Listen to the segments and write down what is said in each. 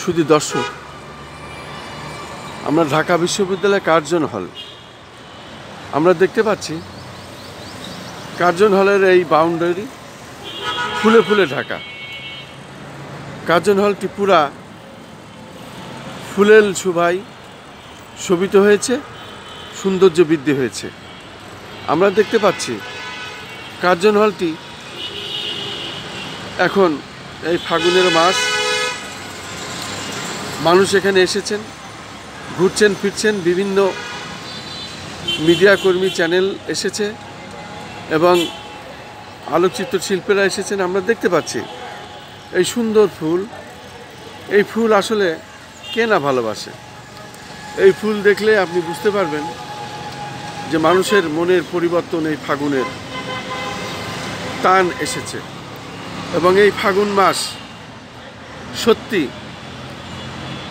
শুধু দর্শক, আমরা ঢাকা বিশ্ববিদ্যালয় কার্জন হল আমরা দেখতে পাচ্ছি। কার্জন হলের এই বাউন্ডারি ফুলে ফুলে ঢাকা। কার্জন হলটি পুরা ফুলেল শোভায় শোভিত হয়েছে, সৌন্দর্য বৃদ্ধি হয়েছে। আমরা দেখতে পাচ্ছি কার্জন হলটি এখন এই ফাগুনের মাস, মানুষ এখানে এসেছেন, ঘুরছেন ফিরছেন, বিভিন্ন মিডিয়া কর্মী চ্যানেল এসেছে এবং আলোকচিত্র শিল্পীরা এসেছেন। আমরা দেখতে পাচ্ছি এই সুন্দর ফুল। এই ফুল আসলে কে না ভালোবাসে? এই ফুল দেখলে আপনি বুঝতে পারবেন যে মানুষের মনের পরিবর্তন এই ফাগুনের টান এসেছে। এবং এই ফাগুন মাস সত্যি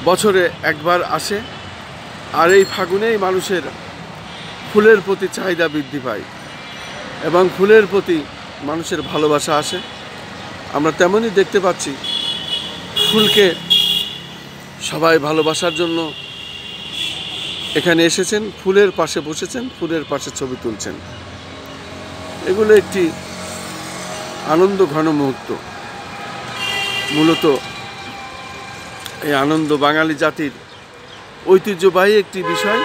বছরে একবার আসে, আর এই ফাগুনেই মানুষের ফুলের প্রতি চাহিদা বৃদ্ধি পায় এবং ফুলের প্রতি মানুষের ভালোবাসা আসে। আমরা তেমনই দেখতে পাচ্ছি ফুলকে সবাই ভালোবাসার জন্য এখানে এসেছেন, ফুলের পাশে বসেছেন, ফুলের পাশে ছবি তুলছেন। এগুলো একটি আনন্দ ঘন মুহূর্ত। মূলত এই আনন্দ বাঙালি জাতির ঐতিহ্যবাহী একটি বিষয়,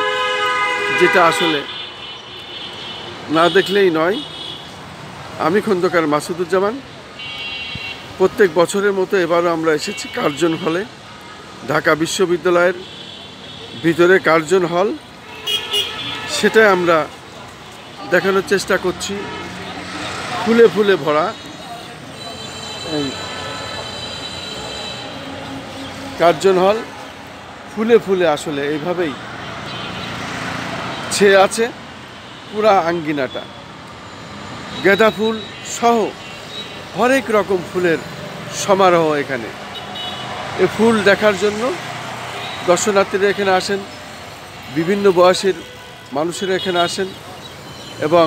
যেটা আসলে না দেখলেই নয়। আমি খন্দকার মাসুদুজ্জামান। প্রত্যেক বছরের মতো এবারও আমরা এসেছি কার্জন হলে। ঢাকা বিশ্ববিদ্যালয়ের ভিতরে কার্জন হল, সেটাই আমরা দেখানোর চেষ্টা করছি। ফুলে ফুলে ভরা এই কার্জন হল, ফুলে ফুলে আসলে এইভাবেই ছেয়ে আছে পুরা আঙ্গিনাটা। গাঁদা ফুল সহ হরেক রকম ফুলের সমারোহ এখানে। এই ফুল দেখার জন্য দর্শনার্থীরা এখানে আসেন, বিভিন্ন বয়সের মানুষেরা এখানে আসেন এবং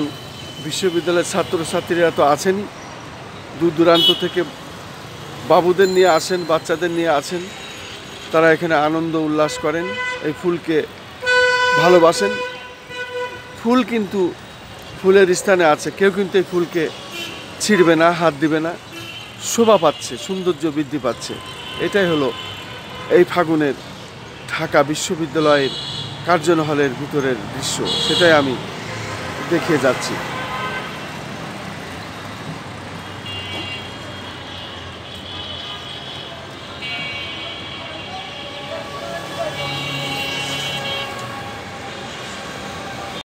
বিশ্ববিদ্যালয়ের ছাত্রছাত্রীরা তো আছেনই, দূর দূরান্ত থেকে বাবুদের নিয়ে আসেন, বাচ্চাদের নিয়ে আসেন। তারা এখানে আনন্দ উল্লাস করেন, এই ফুলকে ভালোবাসেন। ফুল কিন্তু ফুলের স্থানে আছে, কেউ কিন্তু এই ফুলকে ছিঁড়বে না, হাত দিবে না। শোভা পাচ্ছে, সৌন্দর্য বৃদ্ধি পাচ্ছে। এটাই হলো এই ফাগুনের ঢাকা বিশ্ববিদ্যালয়ের কার্জন হলের ভিতরের দৃশ্য, সেটাই আমি দেখিয়ে যাচ্ছি।